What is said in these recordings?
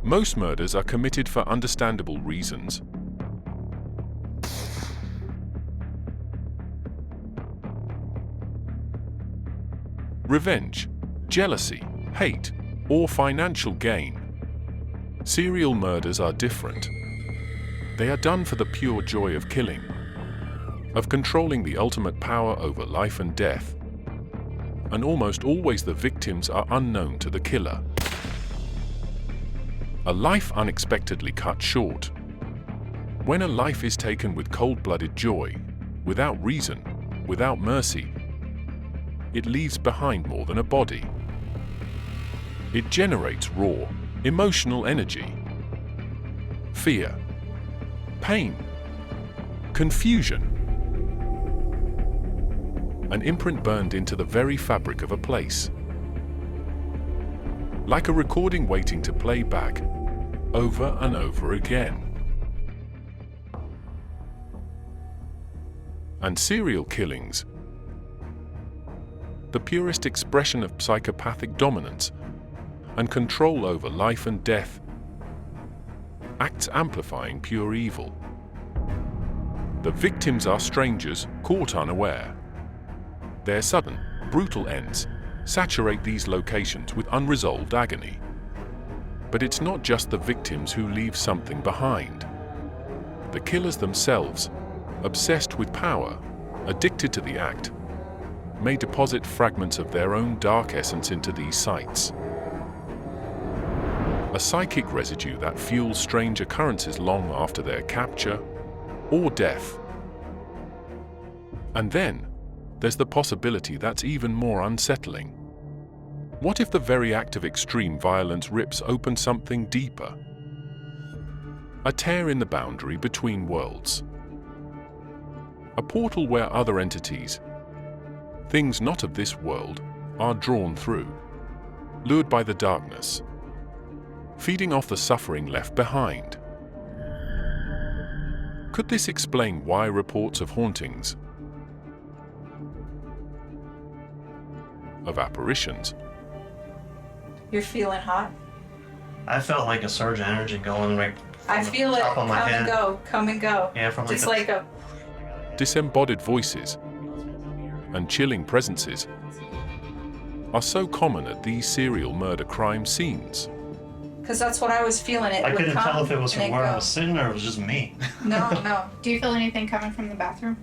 Most murders are committed for understandable reasons. Revenge, jealousy, hate, or financial gain. Serial murders are different. They are done for the pure joy of killing, of controlling the ultimate power over life and death. And almost always the victims are unknown to the killer. A life unexpectedly cut short. When a life is taken with cold-blooded joy, without reason, without mercy, it leaves behind more than a body. It generates raw, emotional energy, fear, pain, confusion, an imprint burned into the very fabric of a place. Like a recording waiting to play back over and over again. And serial killings, the purest expression of psychopathic dominance and control over life and death, acts amplifying pure evil. The victims are strangers caught unaware. Their sudden, brutal ends saturate these locations with unresolved agony. But it's not just the victims who leave something behind. The killers themselves, obsessed with power, addicted to the act, may deposit fragments of their own dark essence into these sites. A psychic residue that fuels strange occurrences long after their capture or death. And then, there's the possibility that's even more unsettling. What if the very act of extreme violence rips open something deeper? A tear in the boundary between worlds. A portal where other entities, things not of this world, are drawn through, lured by the darkness, feeding off the suffering left behind. Could this explain why reports of hauntings, of apparitions? You're feeling hot? I felt like a surge of energy going right I feel it come and go, come and go. Yeah, from just like a Disembodied voices and chilling presences are so common at these serial murder crime scenes. because that's what I was feeling. It I would couldn't come tell if it was and from then where I go. was sitting or it was just me. No. Do you feel anything coming from the bathroom?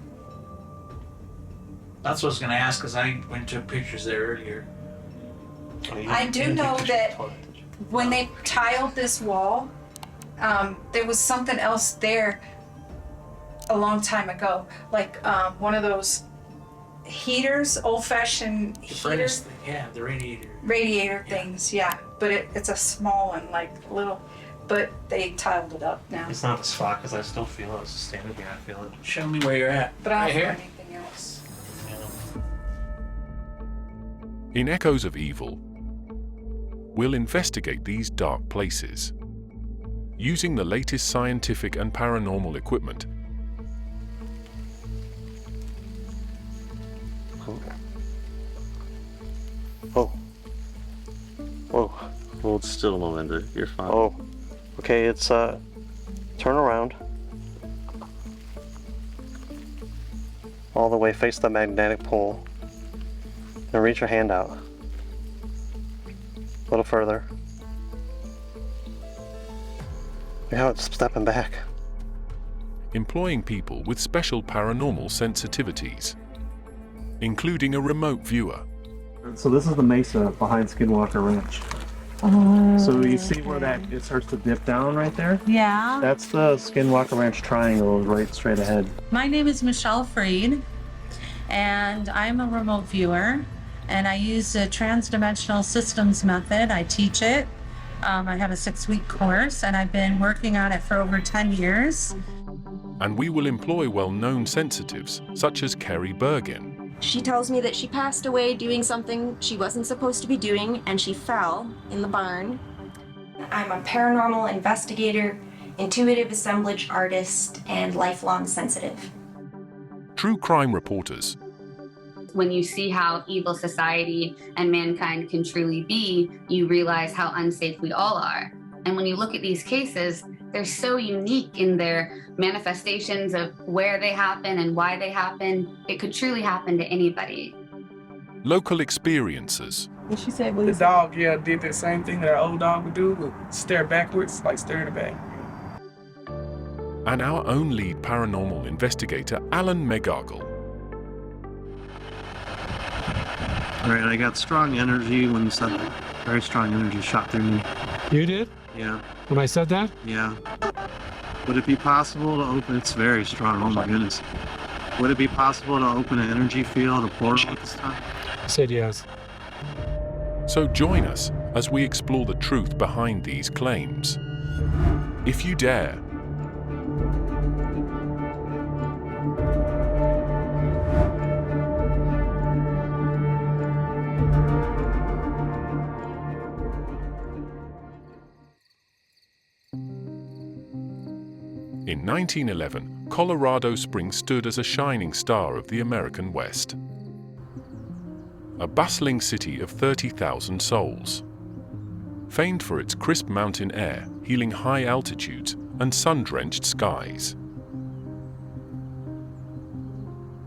That's what I was going to ask, because I went to pictures there earlier. Oh, you I do didn't know take pictures that of the toilet, did you? When they tiled this wall, there was something else there a long time ago, like one of those heaters, old-fashioned The furnace heaters, thing, yeah, the radiator. radiator things, yeah. But it's a small one, like little, but they tiled it up now. It's not the spot because I still feel it. It's just standing here. I feel it. Show me where you're at. But I Right don't here? know anything else. In Echoes of Evil, we'll investigate these dark places, using the latest scientific and paranormal equipment. Oh. Whoa. Hold still, Melinda. You're fine. Oh. Okay, it's turn around. All the way, face the magnetic pole. Now reach your hand out. A little further. Look how it's stepping back. Employing people with special paranormal sensitivities, including a remote viewer. So this is the mesa behind Skinwalker Ranch. So you see where that it starts to dip down right there? Yeah. That's the Skinwalker Ranch triangle right straight ahead. My name is Michelle Freed, and I'm a remote viewer, and I use the transdimensional systems method. I teach it. I have a 6-week course, and I've been working on it for over 10 years. And we will employ well-known sensitives, such as Kerry Bergen. She tells me that she passed away doing something she wasn't supposed to be doing, and she fell in the barn. I'm a paranormal investigator, intuitive assemblage artist, and lifelong sensitive. True crime reporters. When you see how evil society and mankind can truly be, you realize how unsafe we all are. And when you look at these cases, they're so unique in their manifestations of where they happen and why they happen. It could truly happen to anybody. Local experiences, She said, the dog, did the same thing that our old dog would do, would stare backwards, like staring back. and our own lead paranormal investigator, Alan McGargle. All right, I got strong energy when you said that. Very strong energy shot through me. You did? Yeah, When I said that? yeah. Would it be possible to open? It's very strong. Oh my goodness. Would it be possible to open an energy field, a portal at this time? I said yes. So join us as we explore the truth behind these claims. If you dare. In 1911, Colorado Springs stood as a shining star of the American West. A bustling city of 30,000 souls. Famed for its crisp mountain air, healing high altitudes, and sun-drenched skies.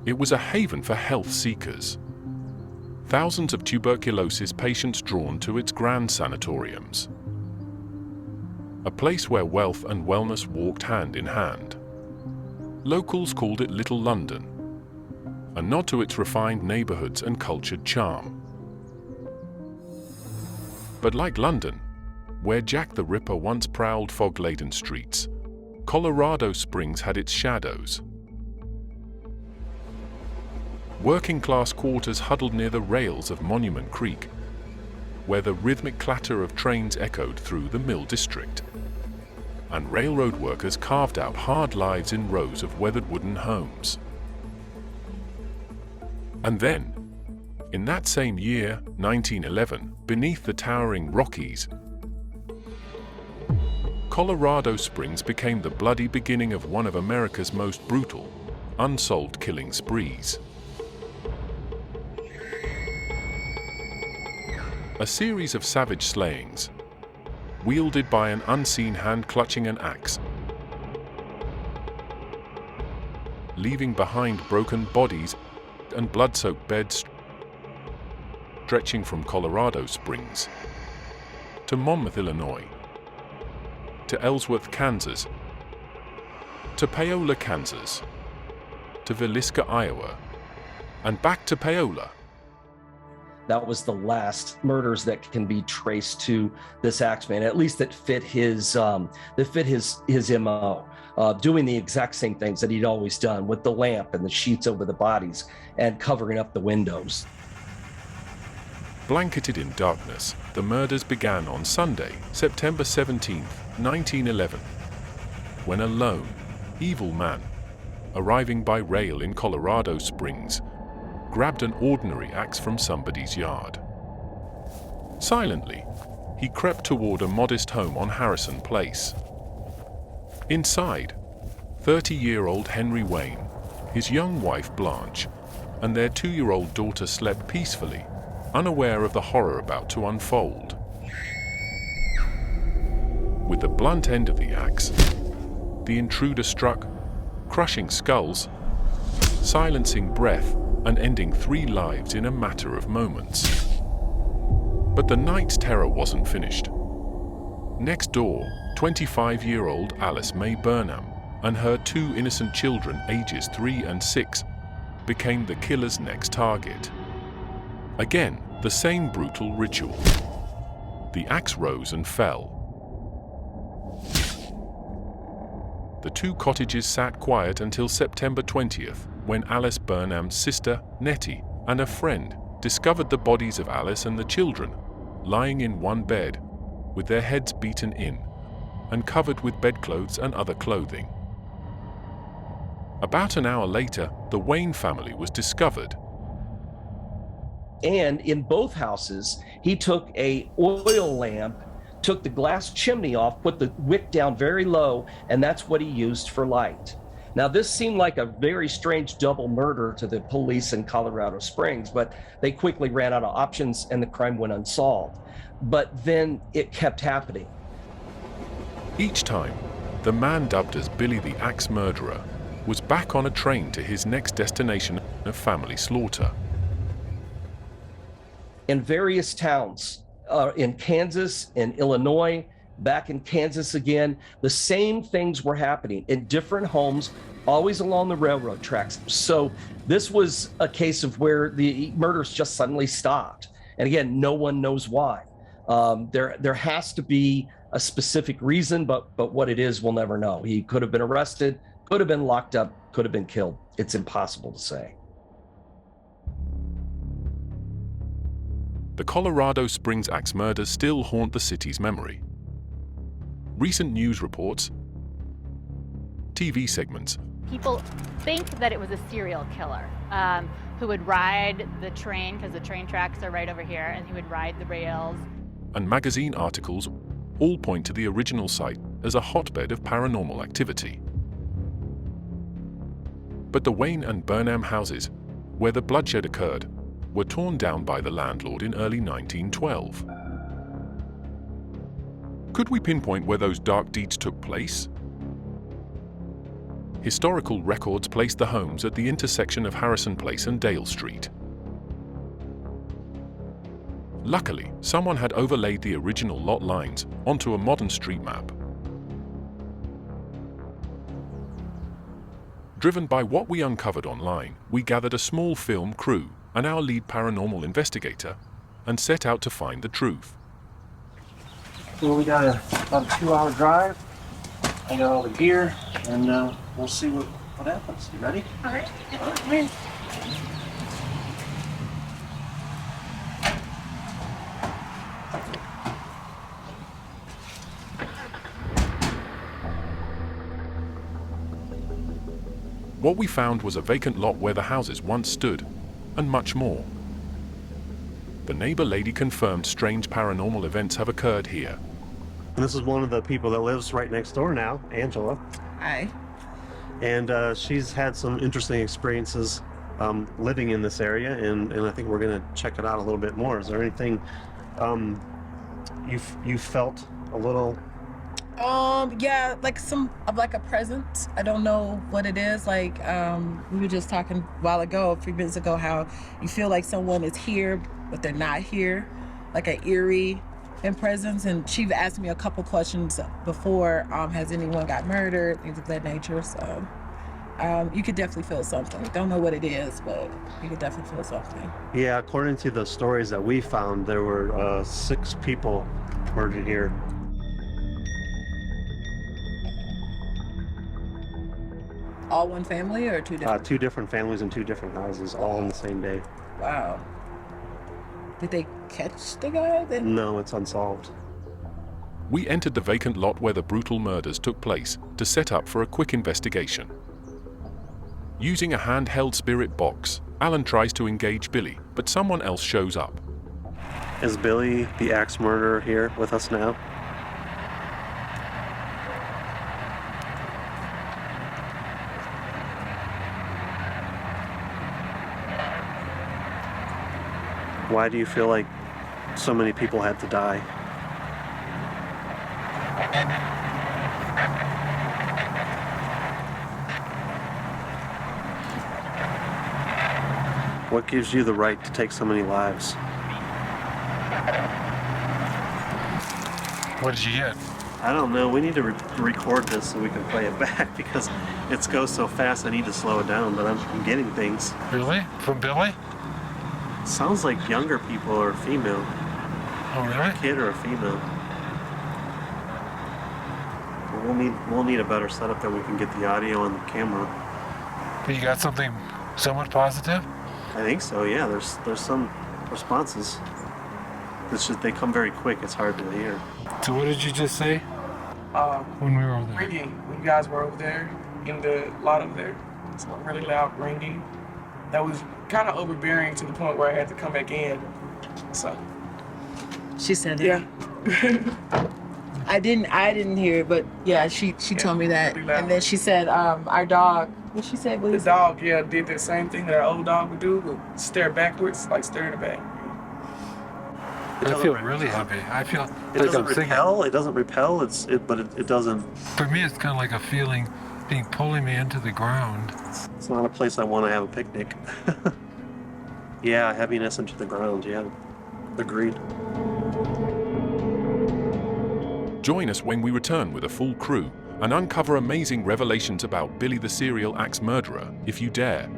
It was a haven for health seekers. Thousands of tuberculosis patients drawn to its grand sanatoriums. A place where wealth and wellness walked hand in hand. Locals called it Little London, a nod to its refined neighborhoods and cultured charm. But like London, where Jack the Ripper once prowled fog-laden streets, Colorado Springs had its shadows. Working-class quarters huddled near the rails of Monument Creek, where the rhythmic clatter of trains echoed through the Mill District, and railroad workers carved out hard lives in rows of weathered wooden homes. And then, in that same year, 1911, beneath the towering Rockies, Colorado Springs became the bloody beginning of one of America's most brutal, unsolved killing sprees. A series of savage slayings, wielded by an unseen hand clutching an axe, leaving behind broken bodies and blood-soaked beds stretching from Colorado Springs to Monmouth, Illinois, to Ellsworth, Kansas, to Paola, Kansas, to Villisca, Iowa, and back to Paola. That was the last murders that can be traced to this Axeman, at least that fit his MO, doing the exact same things that he'd always done with the lamp and the sheets over the bodies and covering up the windows. Blanketed in darkness, the murders began on Sunday, September 17, 1911, when a lone, evil man, arriving by rail in Colorado Springs, grabbed an ordinary axe from somebody's yard. Silently, he crept toward a modest home on Harrison Place. Inside, 30-year-old Henry Wayne, his young wife Blanche, and their 2-year-old daughter slept peacefully, unaware of the horror about to unfold. With the blunt end of the axe, the intruder struck, crushing skulls, silencing breath, and ending 3 lives in a matter of moments. But the night's terror wasn't finished. Next door, 25-year-old Alice May Burnham and her 2 innocent children, ages 3 and 6, became the killer's next target. Again, the same brutal ritual. The axe rose and fell. The 2 cottages sat quiet until September 20th, when Alice Burnham's sister, Nettie, and a friend discovered the bodies of Alice and the children lying in one bed, with their heads beaten in and covered with bedclothes and other clothing. About an hour later, the Wayne family was discovered. And in both houses, he took a oil lamp, took the glass chimney off, put the wick down very low, and that's what he used for light. Now, this seemed like a very strange double murder to the police in Colorado Springs, but they quickly ran out of options and the crime went unsolved. But then it kept happening. Each time, the man dubbed as Billy the Axe Murderer was back on a train to his next destination of family slaughter. In various towns, in Kansas, in Illinois, back in Kansas again, the same things were happening in different homes, always along the railroad tracks. So this was a case of where the murders just suddenly stopped. And again, no one knows why. There has to be a specific reason, but what it is, we'll never know. He could have been arrested, could have been locked up, could have been killed. It's impossible to say. The Colorado Springs axe murders still haunt the city's memory. Recent news reports, TV segments, people think that it was a serial killer who would ride the train, because the train tracks are right over here, and he would ride the rails. And magazine articles all point to the original site as a hotbed of paranormal activity. But the Wayne and Burnham houses, where the bloodshed occurred, were torn down by the landlord in early 1912. Could we pinpoint where those dark deeds took place? Historical records place the homes at the intersection of Harrison Place and Dale Street. Luckily, someone had overlaid the original lot lines onto a modern street map. Driven by what we uncovered online, we gathered a small film crew and our lead paranormal investigator and set out to find the truth. So we got about a 2-hour drive. I got all the gear, and we'll see what happens. You ready? All right. Come in. What we found was a vacant lot where the houses once stood, and much more. The neighbor lady confirmed strange paranormal events have occurred here. And this is one of the people that lives right next door now, Angela. Hi. And she's had some interesting experiences living in this area, and I think we're going to check it out a little bit more. Is there anything you felt a little? Yeah, like a presence. I don't know what it is. Like, we were just talking a few minutes ago, how you feel like someone is here, but they're not here. Like an eerie presence. And she asked me a couple questions before. Has anyone got murdered? Things of that nature. So, you could definitely feel something. Don't know what it is, but you could definitely feel something. Yeah, according to the stories that we found, there were 6 people murdered here. All one family or 2 different? 2 different families in 2 different houses, all on the same day. Wow. Did they catch the guy then? No, it's unsolved. We entered the vacant lot where the brutal murders took place to set up for a quick investigation. Using a handheld spirit box, Alan tries to engage Billy, but someone else shows up. Is Billy the axe murderer here with us now? Why do you feel like so many people had to die? What gives you the right to take so many lives? What did you get? I don't know. We need to record this so we can play it back because it goes so fast. I need to slow it down, but I'm getting things. Really? From Billy? Sounds like younger people or female. Oh, really? A kid or a female. We'll need a better setup that we can get the audio and the camera. But you got something somewhat positive? I think so. Yeah. There's some responses. It's just they come very quick. It's hard to hear. So what did you just say? When we were over there? Ringing. When you guys were over there in the lot over there, it's a really loud ringing. That was kind of overbearing to the point where I had to come back in. So. She said it. Yeah. I didn't hear it, but yeah, she told me that. And then she said, our dog. What she said? The dog, yeah, did the same thing that our old dog would do, would stare backwards, like stare in the back. I feel really heavy. I feel It like doesn't I'm sinking. repel. It doesn't repel. But it doesn't. For me, it's kind of like a feeling being pulling me into the ground. It's not a place I want to have a picnic. Yeah, heaviness into the ground. Yeah, agreed. Join us when we return with a full crew and uncover amazing revelations about Billy the serial axe murderer, if you dare.